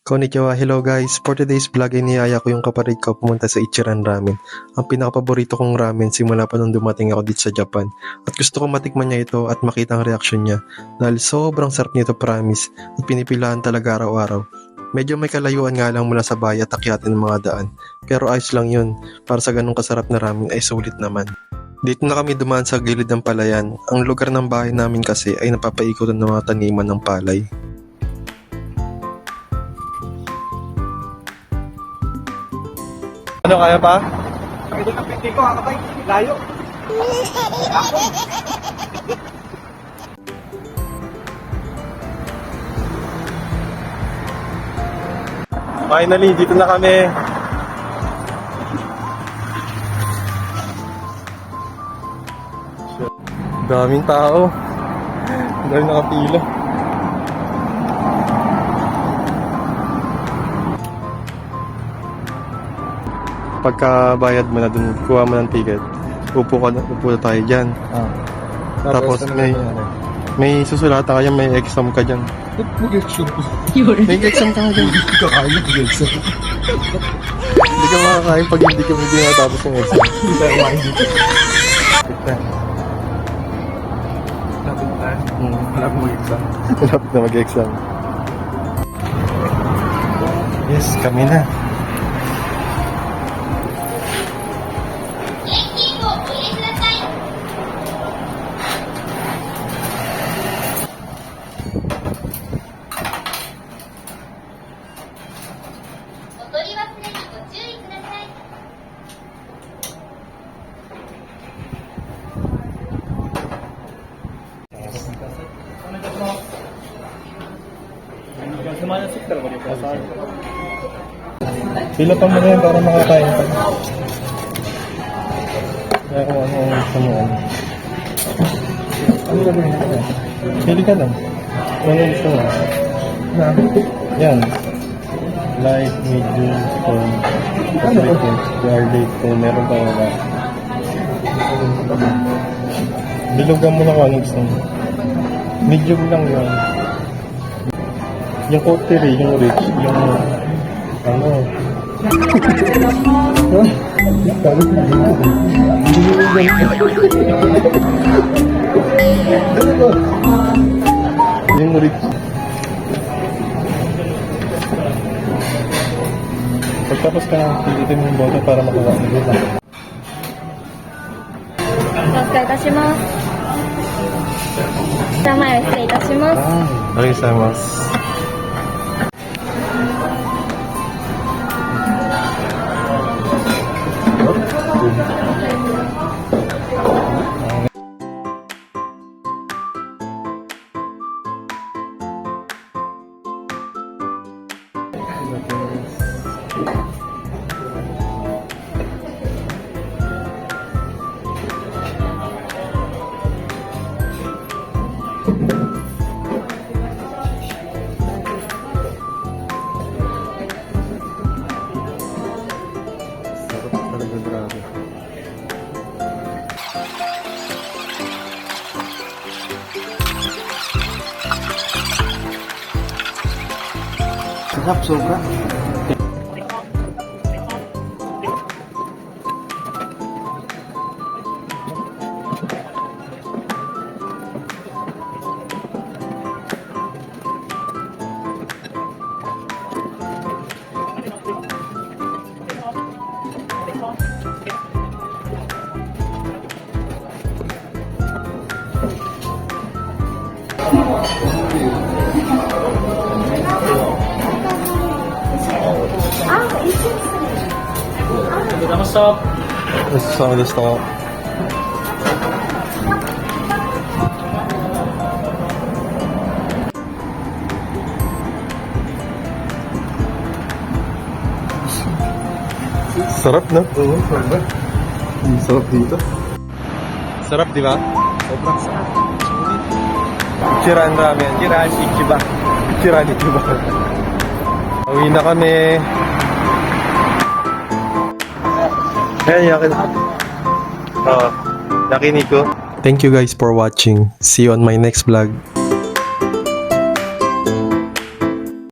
Konnichiwa, hello guys. For today's vlog, iniyaya ko yung kapatid ko pumunta sa Ichiran Ramen. Ang pinakapaborito kong ramen simula pa nung dumating ako dito sa Japan. At gusto kong matikman niya ito at makita ang reaksyon niya. Dahil sobrang sarap nito, promise. At pinipilahan talaga araw-araw. Medyo may kalayuan nga lang mula sa bahay at akyatin ng mga daan. Pero ayos lang yun. Para sa ganong kasarap na ramen ay sulit naman. Dito na kami dumaan sa gilid ng palayan. Ang lugar ng bahay namin kasi ay napapaikutan ng mga taniman ng palay. Ano, kaya pa? Pwede ka pwede ko, kakabay. Layo. Finally, dito na kami. Daming tao. Daming nakapila. Pagkabayad mo na dun, kuha mo ng ticket. Upo na tayo dyan. Tapos may susulatan ka dyan, may exam ka dyan. Mag-exam ko. May exam ka dyan. Hindi ka kaya mag-exam. Hindi ka makakain pag hindi natapos yung exam. Hindi tayo kumain dito. Wala pong mag-exam. Malapit na mag-exam. Yes, kami na. Pila pa mo na yan para makakain pa. Kaya kung ano ang gusto mo. Ano gagawin ka na? Pili ka lang. Kung ano gusto mo. Yan. Light, medium, spoon, paprikos, garlic, kung meron pa wala. Bilugan mo na kung ano gusto mo. Medium lang yan. Yung cutlery, yung rich, yung ano. Yung rich. Pagtapos ka, pilitin mo yung boto para makuha mo dito. お使いいたします。名前を失礼いたします。ありがとうございます。Sarap, sobra. Sama gusto ko. Sarap na. Oo, sobra. Sarap dito. Sarap, di ba? Sobrang sarap. Ichiran Ramen. Ichiran Ichiba. Ichiran Ichiba. Uwi na kami. Ayan, yakin Nico. Thank you guys for watching. See you on my next vlog.